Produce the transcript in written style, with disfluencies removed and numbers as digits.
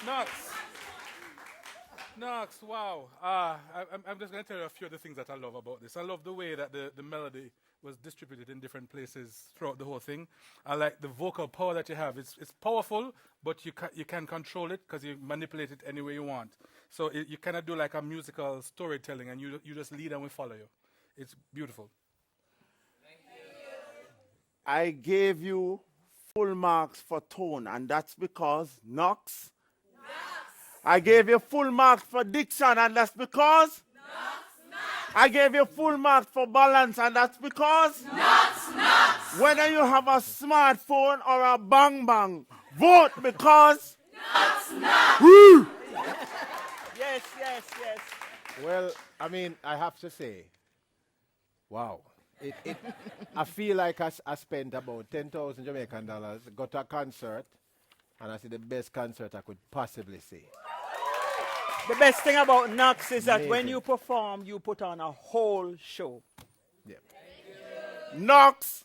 Knox. Knox, wow. I'm just going to tell you a few of the things that I love about this. I love the way that the melody was distributed in different places throughout the whole thing. I like the vocal power that you have. It's powerful, but you can control it because you manipulate it any way you want. So you cannot do like a musical storytelling and you just lead and we follow you. It's beautiful. I gave you full marks for tone, and that's because Knox. I gave you full marks for diction, and that's because I gave you full marks for balance, and that's because whether you have a smartphone or a bang bang, vote because Woo! Yes, yes, yes. Well, I mean, I have to say, wow. I feel like I spent about 10,000 Jamaican dollars, got to a concert, and I see the best concert I could possibly see. The best thing about Knox is that when Amazing. you perform, you put on a whole show. Yeah. Knox.